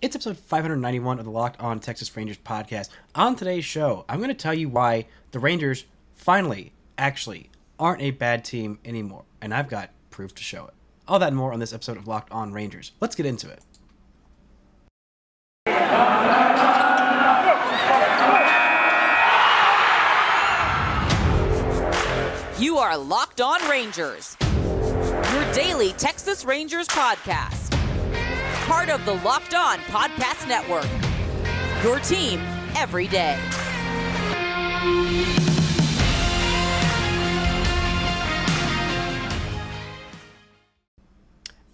It's episode 591 of the Locked On Texas Rangers podcast. On today's show, I'm going to tell you why the Rangers finally, actually, aren't a bad team anymore. And I've got proof to show it. All that and more on this episode of Locked On Rangers. Let's get into it. You are Locked On Rangers, your daily Texas Rangers podcast. Part of the Locked On Podcast Network, your team every day.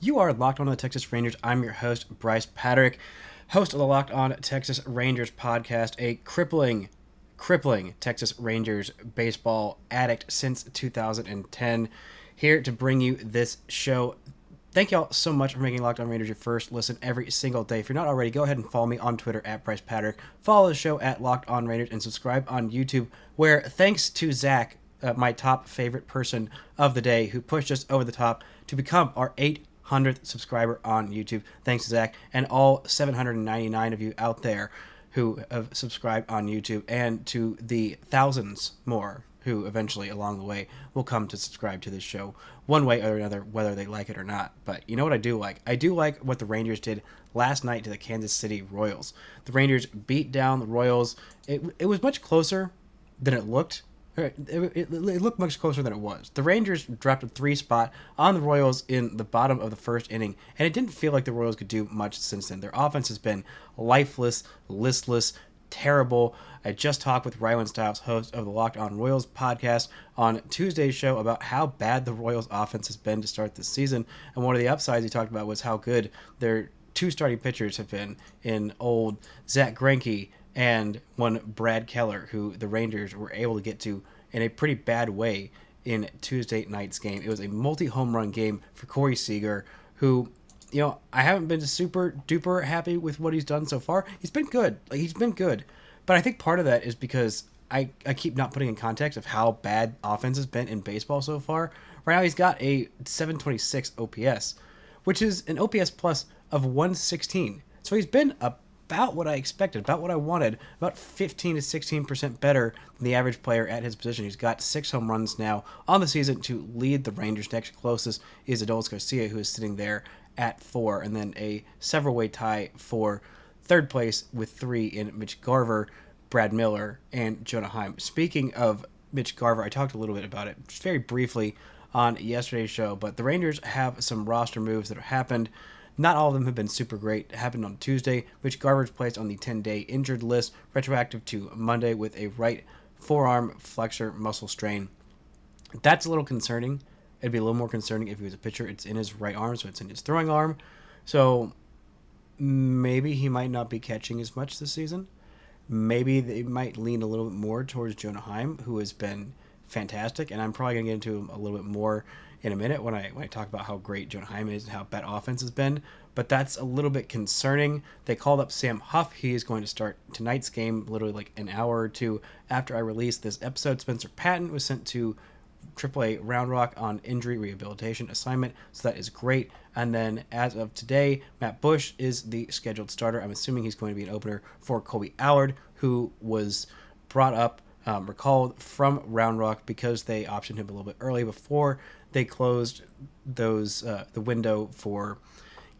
You are Locked On the Texas Rangers. I'm your host, Bryce Patrick, host of the Locked On Texas Rangers podcast, a crippling Texas Rangers baseball addict since 2010, here to bring you this show. Thank y'all so much for making Locked On Rangers your first listen every single day. If you're not already, go ahead and follow me on Twitter at Bryce Patrick. Follow the show at Locked On Rangers and subscribe on YouTube, where thanks to Zach, my top favorite person of the day, who pushed us over the top to become our 800th subscriber on YouTube. Thanks to Zach and all 799 of you out there who have subscribed on YouTube, and to the thousands more who eventually along the way will come to subscribe to this show one way or another, whether they like it or not. But you know what I do like? I do like what the Rangers did last night to the Kansas City Royals. The Rangers beat down the Royals. It was much closer than it looked. It looked much closer than it was. The Rangers dropped a 3 spot on the Royals in the bottom of the first inning, and it didn't feel like the Royals could do much since then. Their offense has been lifeless, listless, terrible. I just talked with Rylan Stiles, host of the Locked On Royals podcast, on Tuesday's show about how bad the Royals offense has been to start this season, and one of the upsides he talked about was how good their 2 starting pitchers have been in old Zach Greinke and one Brad Keller, who the Rangers were able to get to in a pretty bad way in Tuesday night's game. It was a multi-home run game for Corey Seager, who, you know, I haven't been super duper happy with what he's done so far. He's been good. But I think part of that is because I keep not putting in context of how bad offense has been in baseball so far. Right now he's got a 726 OPS, which is an OPS plus of 116. So he's been about what I expected, about what I wanted, about 15 to 16% better than the average player at his position. He's got 6 home runs now on the season to lead the Rangers. Next closest is Adolis Garcia, who is sitting there at 4, and then a several-way tie for third place with 3 in Mitch Garver, Brad Miller, and Jonah Heim. Speaking of Mitch Garver, I talked a little bit about it just very briefly on yesterday's show, but the Rangers have some roster moves that have happened. Not all of them have been super great. It happened on Tuesday. Mitch Garver's placed on the 10-day injured list, retroactive to Monday, with a right forearm flexor muscle strain. That's a little concerning. It'd be a little more concerning if he was a pitcher. It's in his right arm, so it's in his throwing arm. So maybe he might not be catching as much this season. Maybe they might lean a little bit more towards Jonah Heim, who has been fantastic, and I'm probably going to get into him a little bit more in a minute when I talk about how great Jonah Heim is and how bad offense has been. But that's a little bit concerning. They called up Sam Huff. He is going to start tonight's game literally like an hour or two after I released this episode. Spencer Patton was sent to AAA Round Rock on injury rehabilitation assignment, so that is great. And then as of today, Matt Bush is the scheduled starter. I'm assuming he's going to be an opener for Colby Allard, who was brought up, recalled from Round Rock because they optioned him a little bit early before they closed those the window for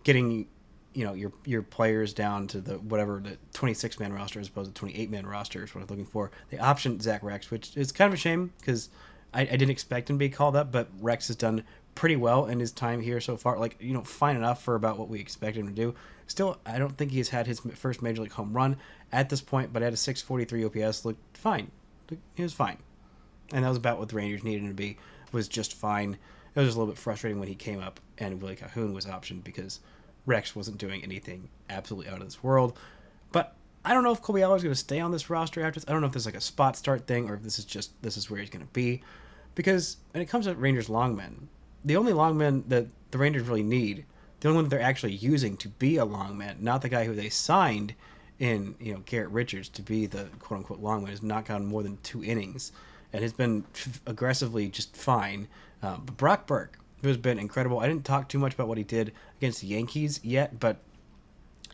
getting, you know, your players down to the 26-man roster as opposed to 28-man roster is what I'm looking for. They optioned Zach Rex, which is kind of a shame because I didn't expect him to be called up, but Rex has done pretty well in his time here so far. Like, you know, fine enough for about what we expected him to do. Still, I don't think he's had his first major league home run at this point, but at a 643 OPS, looked fine. He was fine. And that was about what the Rangers needed him to be, was just fine. It was just a little bit frustrating when he came up and Willie Calhoun was optioned because Rex wasn't doing anything absolutely out of this world. But I don't know if Colby Allard is going to stay on this roster after this. I don't know if this is like a spot start thing or if this is where he's going to be. Because when it comes to Rangers longmen, the only longman that the Rangers really need, the only one that they're actually using to be a longman, not the guy who they signed in, you know, Garrett Richards to be the quote-unquote longman, has not gotten more than 2 innings and has been aggressively just fine. But Brock Burke, who has been incredible. I didn't talk too much about what he did against the Yankees yet, but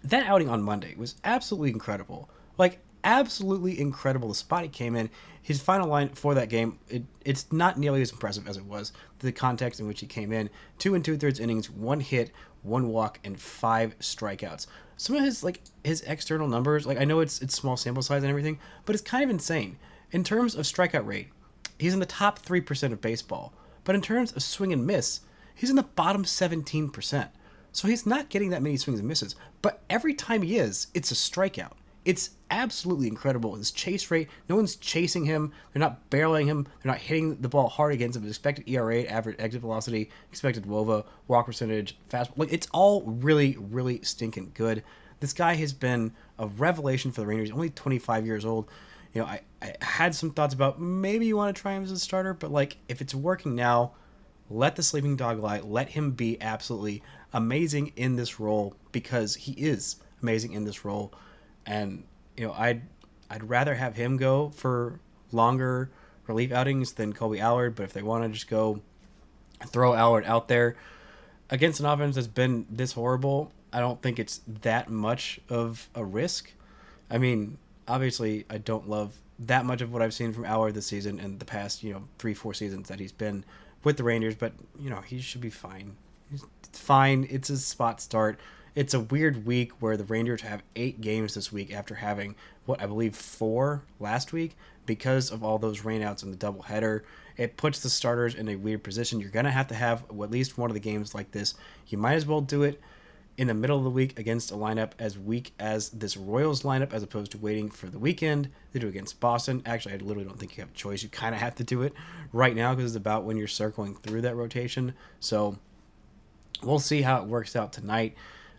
that outing on Monday was absolutely incredible. Like, absolutely incredible. The spot he came in, his final line for that game, it's not nearly as impressive as it was. The context in which he came in, 2 2/3 innings, 1 hit, 1 walk, and 5 strikeouts. Some of his external numbers, like, I know it's small sample size and everything, but it's kind of insane. In terms of strikeout rate, he's in the top 3% of baseball. But in terms of swing and miss, he's in the bottom 17%. So he's not getting that many swings and misses. But every time he is, it's a strikeout. It's absolutely incredible. His chase rate, no one's chasing him. They're not barreling him. They're not hitting the ball hard against him. His expected ERA, average exit velocity, expected WOVA, walk percentage, fastball. Like, it's all really, really stinking good. This guy has been a revelation for the Rangers. He's only 25 years old. You know, I had some thoughts about maybe you want to try him as a starter, but, like, if it's working now, let the sleeping dog lie. Let him be absolutely amazing in this role, because he is amazing in this role. And, you know, I'd rather have him go for longer relief outings than Colby Allard, but if they want to just go throw Allard out there against an offense that's been this horrible, I don't think it's that much of a risk. I mean, obviously, I don't love that much of what I've seen from Allard this season and the past, 3-4 seasons that he's been with the Rangers, but, he should be fine. It's fine. It's a spot start. It's a weird week where the Rangers have 8 games this week after having, I believe 4 last week, because of all those rainouts in the doubleheader. It puts the starters in a weird position. You're going to have at least one of the games like this. You might as well do it in the middle of the week against a lineup as weak as this Royals lineup, as opposed to waiting for the weekend to do it against Boston. Actually, I literally don't think you have a choice. You kind of have to do it right now, because it's about when you're circling through that rotation. So we'll see how it works out tonight.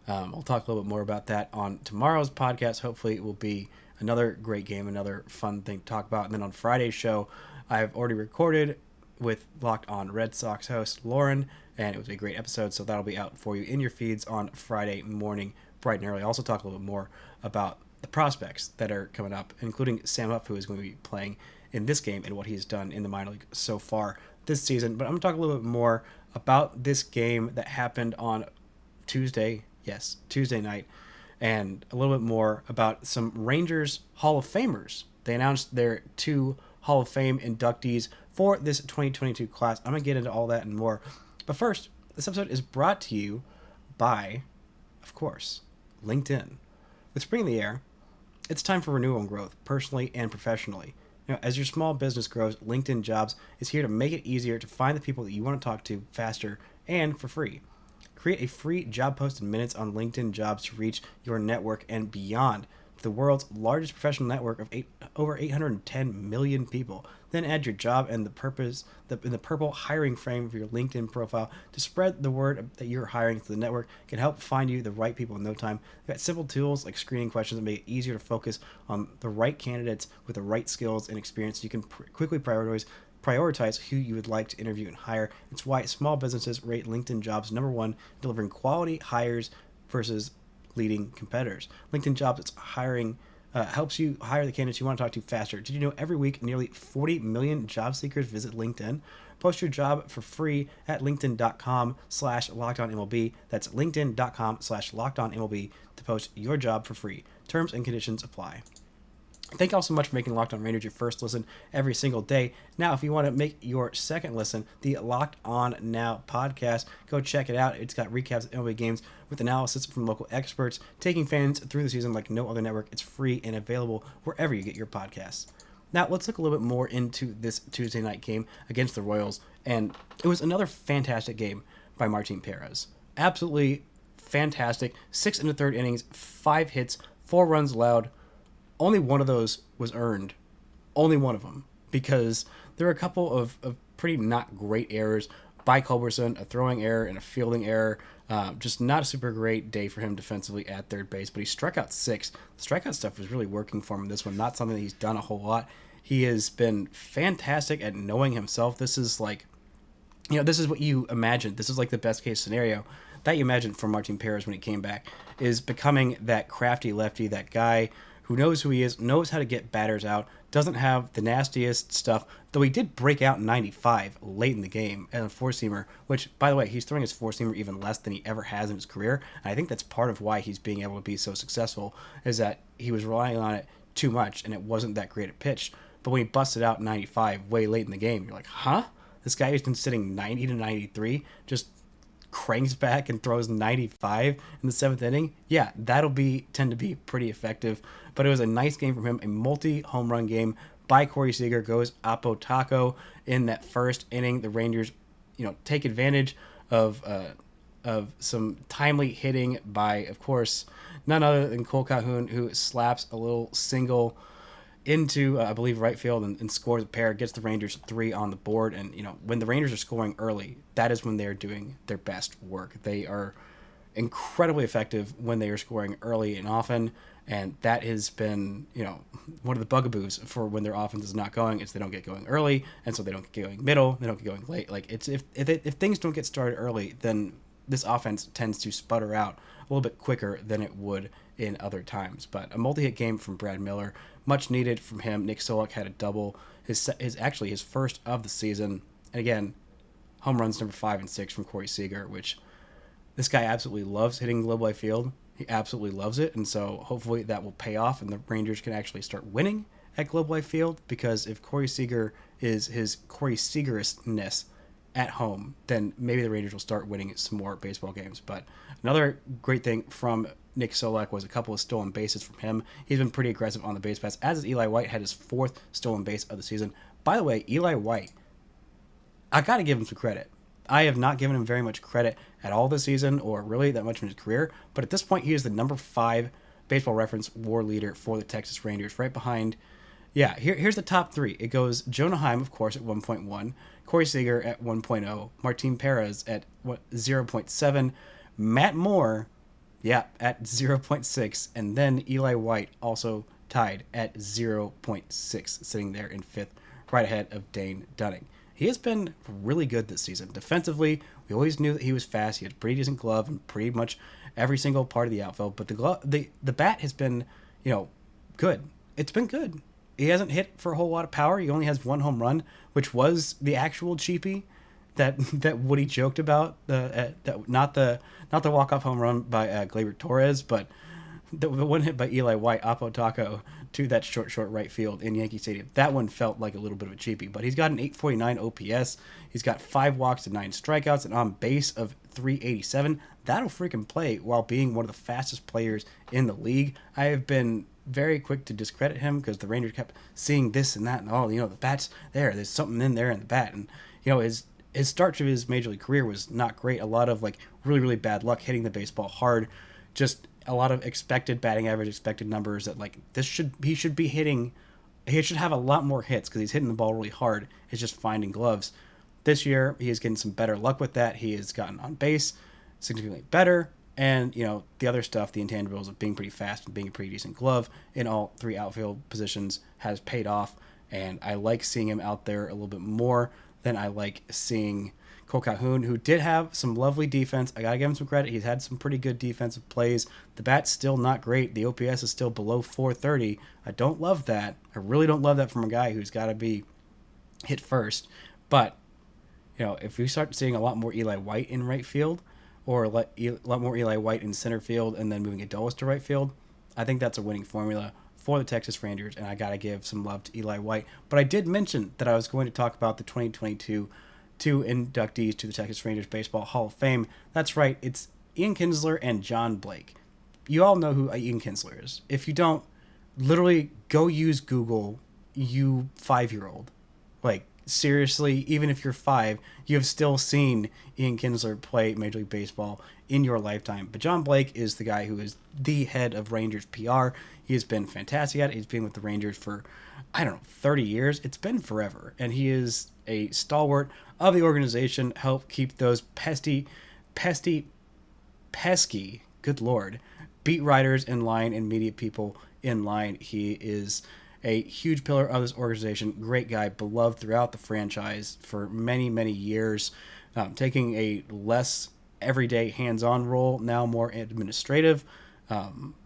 I'll talk a little bit more about that on tomorrow's podcast. Hopefully it will be another great game, another fun thing to talk about. And then on Friday's show, I've already recorded with Locked On Red Sox host Lauren, and it was a great episode, so that'll be out for you in your feeds on Friday morning, bright and early. I'll also talk a little bit more about the prospects that are coming up, including Sam Huff, who is going to be playing in this game and what he's done in the minor league so far this season. But I'm going to talk a little bit more about this game that happened on Tuesday night, and a little bit more about some Rangers Hall of Famers. They announced their 2 Hall of Fame inductees for this 2022 class. I'm going to get into all that and more. But first, this episode is brought to you by, of course, LinkedIn. With spring in the air, it's time for renewal and growth, personally and professionally. As your small business grows, LinkedIn Jobs is here to make it easier to find the people that you want to talk to faster and for free. Create a free job post in minutes on LinkedIn Jobs to reach your network and beyond, the world's largest professional network of over 810 million people. Then add your job and in the purple hiring frame of your LinkedIn profile to spread the word that you're hiring, so the network can help find you the right people in no time. They've got simple tools like screening questions that make it easier to focus on the right candidates with the right skills and experience, so you can quickly prioritize who you would like to interview and hire. It's why small businesses rate LinkedIn Jobs #1, delivering quality hires versus leading competitors. LinkedIn Jobs, it's hiring, helps you hire the candidates you want to talk to faster. Did you know every week nearly 40 million job seekers visit LinkedIn? Post your job for free at linkedin.com/LockedOnMLB. That's linkedin.com/LockedOnMLB to post your job for free. Terms and conditions apply. Thank you all so much for making Locked On Rangers your first listen every single day. Now, if you want to make your second listen, the Locked On Now podcast, go check it out. It's got recaps of MLB games with analysis from local experts, taking fans through the season like no other network. It's free and available wherever you get your podcasts. Now, let's look a little bit more into this Tuesday night game against the Royals. And it was another fantastic game by Martin Perez. Absolutely fantastic. 6 1/3 innings, 5 hits, 4 runs allowed. Only one of those was earned. Only one of them. Because there were a couple of pretty not great errors by Culverson, a throwing error and a fielding error. Just not a super great day for him defensively at third base, but he struck out 6. The strikeout stuff was really working for him this one. Not something that he's done a whole lot. He has been fantastic at knowing himself. This is like, this is what you imagine. This is like the best case scenario that you imagined for Martin Perez when he came back, is becoming that crafty lefty, that guy who knows who he is, knows how to get batters out, doesn't have the nastiest stuff, though he did break out 95 late in the game and a four-seamer, which, by the way, he's throwing his four-seamer even less than he ever has in his career. And I think that's part of why he's being able to be so successful, is that he was relying on it too much and it wasn't that great a pitch. But when he busted out 95 way late in the game, you're like, huh? This guy who's been sitting 90 to 93 just cranks back and throws 95 in the seventh inning. Yeah, that'll tend to be pretty effective. But it was a nice game from him, a multi-home run game by Corey Seager. Goes Apo Taco in that first inning. The Rangers, take advantage of some timely hitting by, of course, none other than Cole Calhoun, who slaps a little single into, I believe, right field and scores a pair, gets the Rangers 3 on the board. And, when the Rangers are scoring early, that is when they're doing their best work. They are incredibly effective when they are scoring early and often. And that has been, one of the bugaboos for when their offense is not going. It's they don't get going early, and so they don't get going middle, they don't get going late. Like, it's if things don't get started early, then this offense tends to sputter out a little bit quicker than it would in other times. But a multi-hit game from Brad Miller, much needed from him. Nick Solak had a double, his first of the season. And again, home runs number 5 and 6 from Corey Seager, which this guy absolutely loves hitting Globe Life Field. He absolutely loves it, and so hopefully that will pay off and the Rangers can actually start winning at Globe Life Field, because if Corey Seager is his Corey Seager-ness at home, then maybe the Rangers will start winning some more baseball games. But another great thing from Nick Solak was a couple of stolen bases from him. He's been pretty aggressive on the base paths, as is Eli White, had his 4th stolen base of the season. By the way, Eli White, I got to give him some credit. I have not given him very much credit at all this season, or really that much in his career, but at this point he is the number 5 Baseball Reference WAR leader for the Texas Rangers, right behind, here's the top 3. It goes Jonah Heim, of course, at 1.1, Corey Seager at 1.0, Martin Perez at 0.7, Matt Moore, at 0.6, and then Eli White also tied at 0.6, sitting there in 5th, right ahead of Dane Dunning. He has been really good this season. Defensively, we always knew that he was fast. He had a pretty decent glove in pretty much every single part of the outfield. But the bat has been, good. It's been good. He hasn't hit for a whole lot of power. He only has 1 home run, which was the actual cheapie that Woody joked about. Not the walk-off home run by Gleyber Torres, but the one hit by Eli White, Apo Taco, to that short right field in Yankee Stadium. That one felt like a little bit of a cheapie, but he's got an 849 OPS. He's got 5 walks and 9 strikeouts, and on base of 387. That'll freaking play while being one of the fastest players in the league. I have been very quick to discredit him because the Rangers kept seeing this and that and all. The bat's there. There's something in there in the bat, and his start to his major league career was not great. A lot of really, really bad luck hitting the baseball hard. Just a lot of expected batting average, expected numbers that he should be hitting. He should have a lot more hits because he's hitting the ball really hard. It's just finding gloves. This year, he is getting some better luck with that. He has gotten on base significantly better. And, the other stuff, the intangibles of being pretty fast and being a pretty decent glove in all 3 outfield positions has paid off. And I like seeing him out there a little bit more than I like seeing Cole Calhoun, who did have some lovely defense. I got to give him some credit. He's had some pretty good defensive plays. The bat's still not great. The OPS is still below 430. I don't love that. I really don't love that from a guy who's got to be hit first. But, if we start seeing a lot more Eli White in right field, or a lot more Eli White in center field and then moving Adolis to right field, I think that's a winning formula for the Texas Rangers, and I got to give some love to Eli White. But I did mention that I was going to talk about the 2022 2 inductees to the Texas Rangers Baseball Hall of Fame. That's right, it's Ian Kinsler and John Blake. You all know who Ian Kinsler is. If you don't, literally go use Google, you 5-year-old. Seriously, even if you're 5, you have still seen Ian Kinsler play Major League Baseball in your lifetime. But John Blake is the guy who is the head of Rangers PR. He has been fantastic at it. He's been with the Rangers for, 30 years. It's been forever. And he is a stalwart of the organization, help keep those pesky, good Lord, beat writers in line and media people in line. He is a huge pillar of this organization, great guy, beloved throughout the franchise for many, many years, taking a less everyday hands-on role, now more administrative.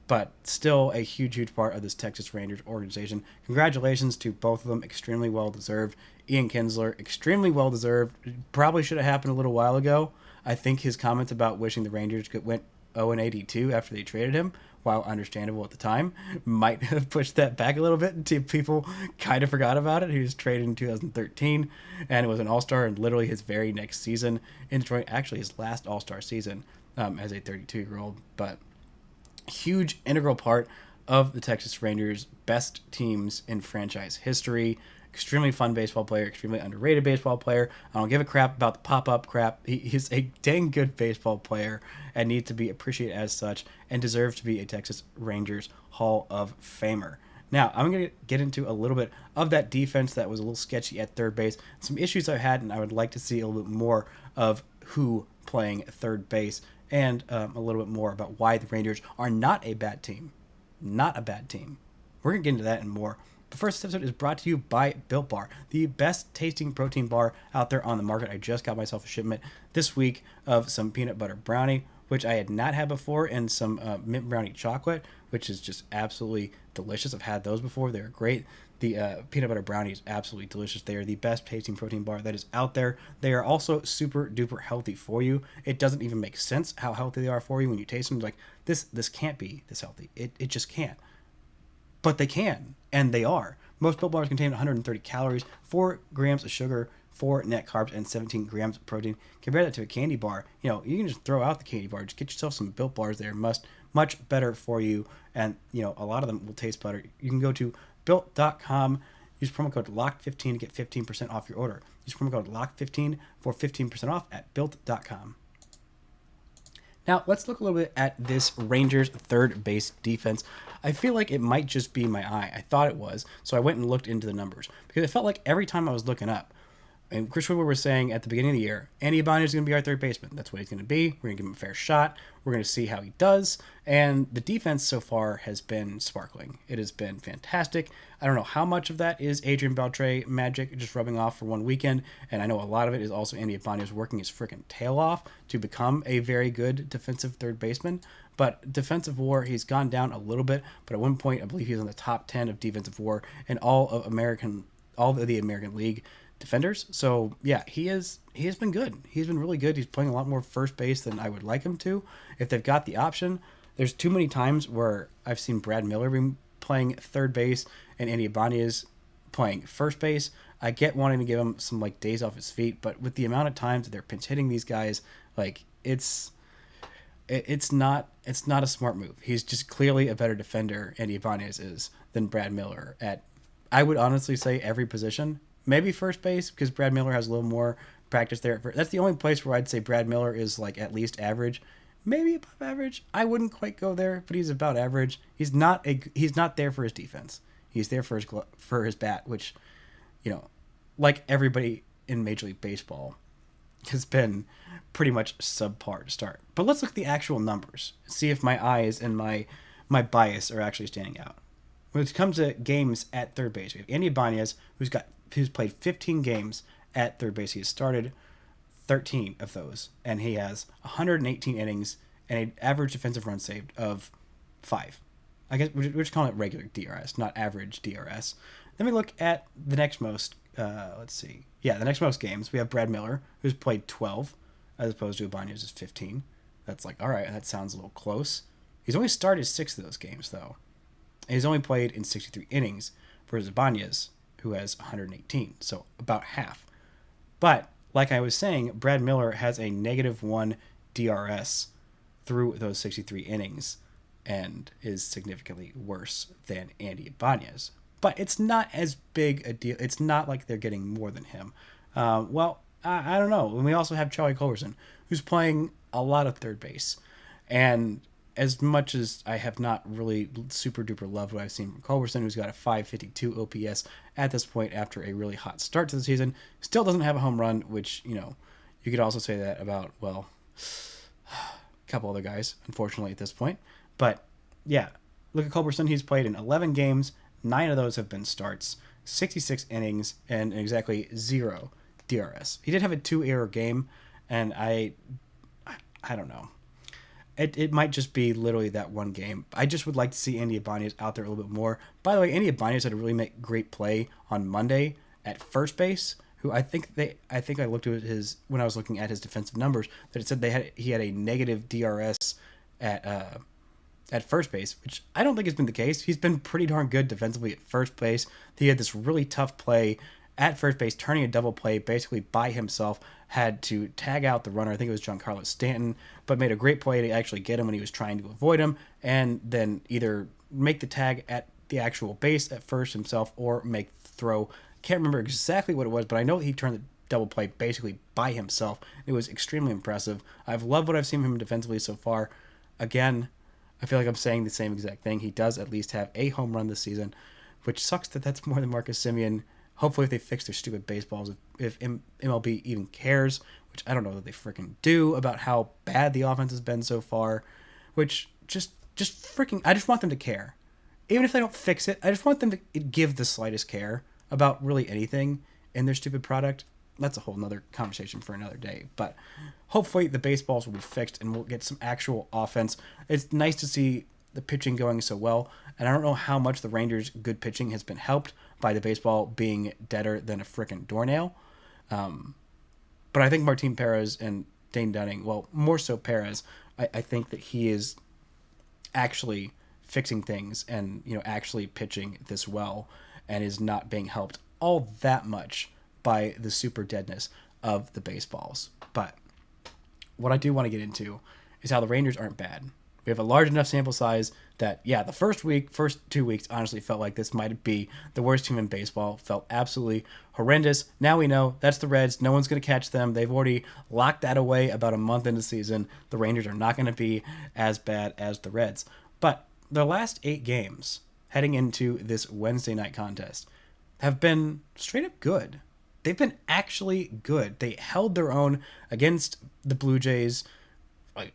but still a huge part of this Texas Rangers organization. Congratulations to both of them. Extremely well-deserved. Ian Kinsler, extremely well-deserved. Probably should have happened a little while ago. I think his comments about wishing the Rangers went 0-82 after they traded him, while understandable at the time, might have pushed that back a little bit until people kind of forgot about it. He was traded in 2013, and it was an All-Star in literally his very next season in Detroit, actually his last All-Star season as a 32-year-old, but huge integral part of the Texas Rangers' best teams in franchise history. Extremely fun baseball player, extremely underrated baseball player. I don't give a crap about the pop-up crap. He's a dang good baseball player and needs to be appreciated as such and deserves to be a Texas Rangers Hall of Famer. Now, I'm going to get into a little bit of that defense that was a little sketchy at third base. Some issues I've had, and I would like to see a little bit more of who playing third base and a little bit more about why the Rangers are not a bad team. Not a bad team. We're going to get into that and more. The first episode is brought to you by Built Bar, the best tasting protein bar out there on the market. I just got myself a shipment this week of some peanut butter brownie, which I had not had before, and some mint brownie chocolate, which is just absolutely delicious. I've had those before. They're great. The peanut butter brownie is absolutely delicious. They are the best tasting protein bar that is out there. They are also super duper healthy for you. It doesn't even make sense how healthy they are for you when you taste them. Like, this can't be this healthy. It just can't. But they can, and they are. Most Built Bars contain 130 calories, 4 grams of sugar, 4 net carbs, and 17 grams of protein. Compare that to a candy bar. You know, you can just throw out the candy bar. Just get yourself some Built Bars. They're much better for you, and, you know, a lot of them will taste better. You can go to Built.com, use promo code LOCKED15 to get 15% off your order. Use promo code LOCKED15 for 15% off at Built.com. Now, let's look a little bit at this Rangers third base defense. I feel like it might just be my eye. I thought it was, so I went and looked into the numbers because it felt like every time I was looking up, and Chris Woodward was saying at the beginning of the year, Andy Ibanez is going to be our third baseman. That's what he's going to be. We're going to give him a fair shot. We're going to see how he does. And the defense so far has been sparkling. It has been fantastic. I don't know how much of that is Adrian Beltre magic just rubbing off for one weekend. And I know a lot of it is also Andy Ibanez working his freaking tail off to become a very good defensive third baseman. But defensive WAR, he's gone down a little bit. But at one point, I believe he was in the top 10 of defensive WAR in all of the American League defenders. So yeah, he has been good. He's been really good. He's playing a lot more first base than I would like him to. If they've got the option, there's too many times where I've seen Brad Miller be playing third base and Andy Ibanez playing first base. I get wanting to give him some like days off his feet, but with the amount of times that they're pinch hitting these guys, like it's not a smart move. He's just clearly a better defender, Andy Ibanez is, than Brad Miller at, I would honestly say, every position. Maybe first base, because Brad Miller has a little more practice there. That's the only place where I'd say Brad Miller is like at least average, maybe above average. I wouldn't quite go there, but he's about average. He's not there for his defense. He's there for his bat, which, you know, like everybody in Major League Baseball, has been pretty much subpar to start. But let's look at the actual numbers, see if my eyes and my bias are actually standing out. When it comes to games at third base, we have Andy Ibanez, who's played 15 games at third base. He has started 13 of those, and he has 118 innings and an average defensive run saved of 5. I guess we're just calling it regular DRS, not average DRS. Then we look at the next most, the next most games. We have Brad Miller, who's played 12, as opposed to Ibanez's 15. That's like, all right, that sounds a little close. He's only started 6 of those games, though. He's only played in 63 innings versus Ibanez, who has 118, so about half. But, like I was saying, Brad Miller has a -1 DRS through those 63 innings and is significantly worse than Andy Ibanez. But it's not as big a deal. It's not like they're getting more than him. I don't know. And we also have Charlie Culverson, who's playing a lot of third base. And as much as I have not really super duper loved what I've seen from Culverson, who's got a 552 OPS at this point after a really hot start to the season, still doesn't have a home run, which, you know, you could also say that about, well, a couple other guys, unfortunately, at this point. But, yeah, look at Culverson. He's played in 11 games. 9 of those have been starts, 66 innings, and exactly 0 DRS. He did have a 2-error game, and I don't know. It might just be literally that one game. I just would like to see Andy Ibanez out there a little bit more. By the way, Andy Ibanez had a really great play on Monday at first base. Who I think I looked at his when I was looking at his defensive numbers that it said he had a negative DRS at first base, which I don't think has been the case. He's been pretty darn good defensively at first base. He had this really tough play at first base, turning a double play basically by himself, had to tag out the runner. I think it was Giancarlo Stanton, but made a great play to actually get him when he was trying to avoid him, and then either make the tag at the actual base at first himself or make the throw. Can't remember exactly what it was, but I know he turned the double play basically by himself. It was extremely impressive. I've loved what I've seen from him defensively so far. Again, I feel like I'm saying the same exact thing. He does at least have a home run this season, which sucks that that's more than Marcus Semien. Hopefully if they fix their stupid baseballs, if MLB even cares, which I don't know that they freaking do, about how bad the offense has been so far, which just freaking, I just want them to care. Even if they don't fix it, I just want them to give the slightest care about really anything in their stupid product. That's a whole nother conversation for another day. But hopefully the baseballs will be fixed and we'll get some actual offense. It's nice to see the pitching going so well. And I don't know how much the Rangers' good pitching has been helped by the baseball being deader than a frickin' doornail. But I think Martin Perez and Dane Dunning, well, more so Perez, I think that he is actually fixing things and, actually pitching this well and is not being helped all that much by the super deadness of the baseballs. But what I do want to get into is how the Rangers aren't bad. We have a large enough sample size that, the first 2 weeks honestly felt like this might be the worst team in baseball. Felt absolutely horrendous. Now we know that's the Reds. No one's going to catch them. They've already locked that away about a month into the season. The Rangers are not going to be as bad as the Reds. But their last 8 games heading into this Wednesday night contest have been straight up good. They've been actually good. They held their own against the Blue Jays.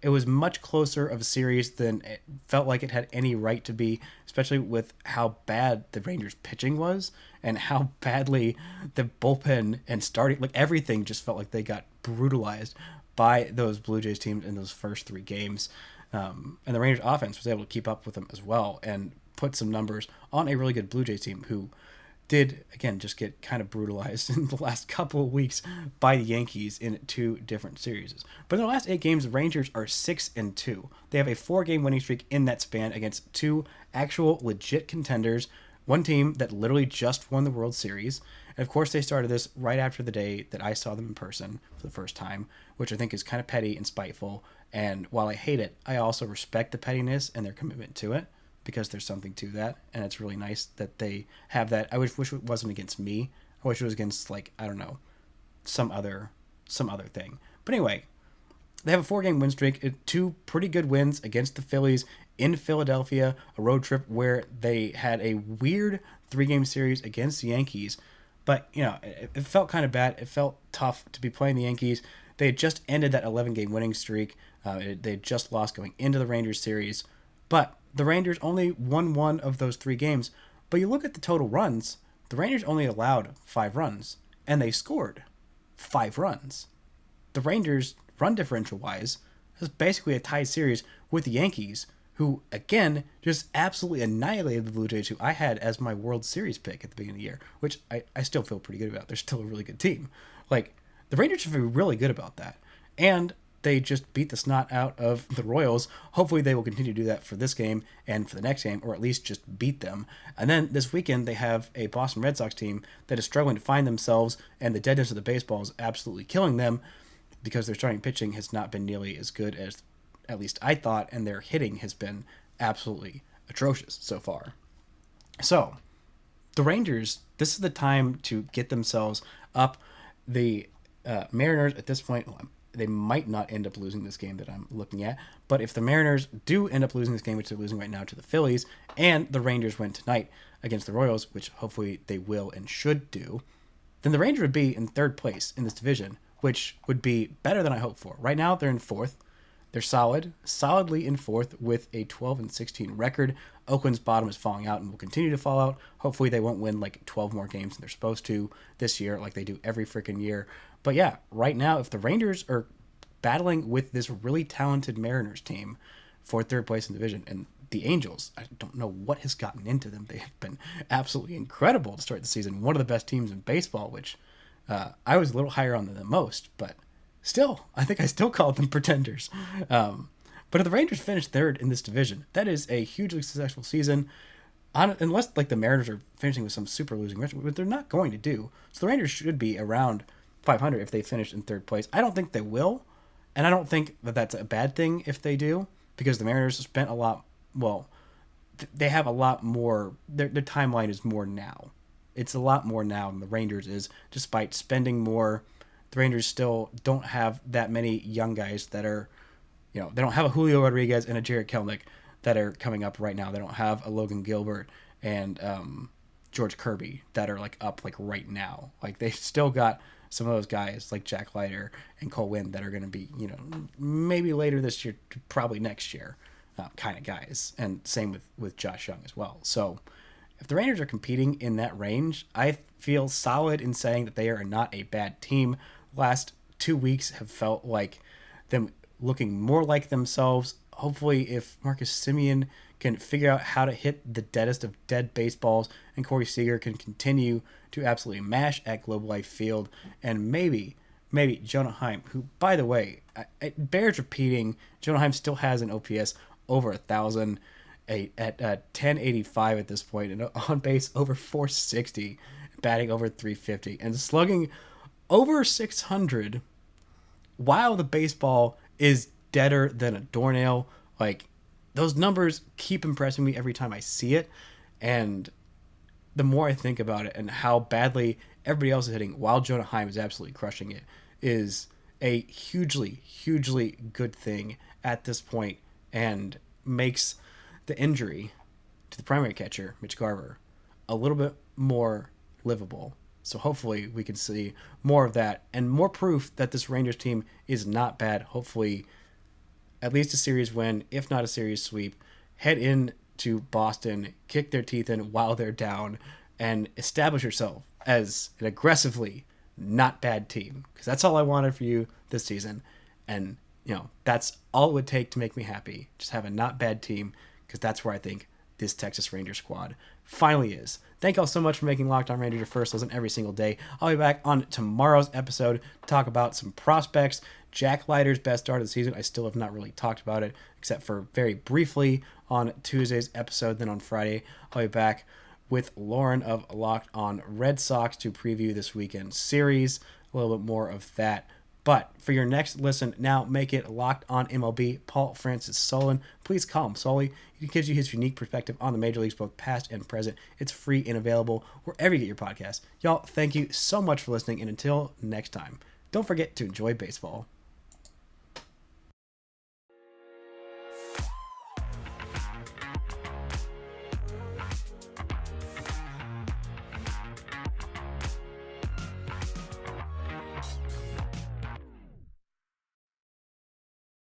It was much closer of a series than it felt like it had any right to be, especially with how bad the Rangers pitching was and how badly the bullpen and starting, everything just felt like they got brutalized by those Blue Jays teams in those first 3 games. And the Rangers offense was able to keep up with them as well and put some numbers on a really good Blue Jays team who did, again, just get kind of brutalized in the last couple of weeks by the Yankees in 2 different series. But in the last 8 games, the Rangers are 6-2. They have a 4-game winning streak in that span against 2 actual legit contenders, one team that literally just won the World Series. And of course, they started this right after the day that I saw them in person for the first time, which I think is kind of petty and spiteful. And while I hate it, I also respect the pettiness and their commitment to it, because there's something to that, and it's really nice that they have that. I wish it wasn't against me. I wish it was against, some other thing. But anyway, they have a 4-game win streak, 2 pretty good wins against the Phillies in Philadelphia, a road trip where they had a weird 3-game series against the Yankees. But, it felt kind of bad. It felt tough to be playing the Yankees. They had just ended that 11-game winning streak. They had just lost going into the Rangers series. But the Rangers only won 1 of those 3 games. But you look at the total runs, the Rangers only allowed 5 runs, and they scored 5 runs. The Rangers, run differential-wise, is basically a tied series with the Yankees, who, again, just absolutely annihilated the Blue Jays, who I had as my World Series pick at the beginning of the year, which I still feel pretty good about. They're still a really good team. The Rangers should feel really good about that. And they just beat the snot out of the Royals. Hopefully they will continue to do that for this game and for the next game, or at least just beat them. And then this weekend they have a Boston Red Sox team that is struggling to find themselves, and the deadness of the baseball is absolutely killing them because their starting pitching has not been nearly as good as at least I thought, and their hitting has been absolutely atrocious so far. So, the Rangers, this is the time to get themselves up. The Mariners at this point, they might not end up losing this game that I'm looking at. But if the Mariners do end up losing this game, which they're losing right now to the Phillies, and the Rangers win tonight against the Royals, which hopefully they will and should do, then the Rangers would be in 3rd place in this division, which would be better than I hoped for. Right now, they're in 4th. They're solidly in 4th with a 12-16 record. Oakland's bottom is falling out and will continue to fall out. Hopefully they won't win 12 more games than they're supposed to this year like they do every freaking year. But yeah, right now, if the Rangers are battling with this really talented Mariners team for third place in the division. And the Angels, I don't know what has gotten into them. They have been absolutely incredible to start the season. One of the best teams in baseball, which I was a little higher on than most, but still, I think I still called them pretenders. But if the Rangers finish third in this division, that is a hugely successful season. Unless like the Mariners are finishing with some super losing record, which they're not going to do. So the Rangers should be around 500 if they finish in third place. I don't think they will, and I don't think that that's a bad thing if they do, because the Mariners spent a lot. Well, they have a lot more. Their timeline is more now. It's a lot more now than the Rangers is, despite spending more. The Rangers still don't have that many young guys that are, they don't have a Julio Rodriguez and a Jarred Kelenic that are coming up right now. They don't have a Logan Gilbert and George Kirby that are like up like right now. Like they still got some of those guys like Jack Leiter and Cole Winn that are going to be, maybe later this year, probably next year kind of guys. And same with Josh Young as well. So if the Rangers are competing in that range, I feel solid in saying that they are not a bad team. Last 2 weeks have felt like them looking more like themselves. Hopefully, if Marcus Semien can figure out how to hit the deadest of dead baseballs, and Corey Seager can continue to absolutely mash at Globe Life Field, and maybe Jonah Heim, who, by the way, it bears repeating, Jonah Heim still has an OPS over 1,000 at 1085 at this point, and on base over 460, batting over 350, and slugging over 600, while the baseball is deader than a doornail. Like, those numbers keep impressing me every time I see it, and the more I think about it and how badly everybody else is hitting while Jonah Heim is absolutely crushing it is a hugely good thing at this point, and makes the injury to the primary catcher, Mitch Garver, a little bit more livable. So hopefully we can see more of that and more proof that this Rangers team is not bad. Hopefully at least a series win, if not a series sweep, head in to Boston, kick their teeth in while they're down, and establish yourself as an aggressively not bad team. Because that's all I wanted for you this season. And, that's all it would take to make me happy. Just have a not bad team, because that's where I think this Texas Rangers squad finally is. Thank y'all so much for making Locked On Rangers your first listen every single day. I'll be back on tomorrow's episode to talk about some prospects. Jack Leiter's best start of the season. I still have not really talked about it, except for very briefly on Tuesday's episode. Then on Friday, I'll be back with Lauren of Locked On Red Sox to preview this weekend series. A little bit more of that. But for your next listen, now make it Locked On MLB. Paul Francis Solon. Please call him Sully. He gives you his unique perspective on the major leagues, both past and present. It's free and available wherever you get your podcasts. Y'all, thank you so much for listening, and until next time, don't forget to enjoy baseball.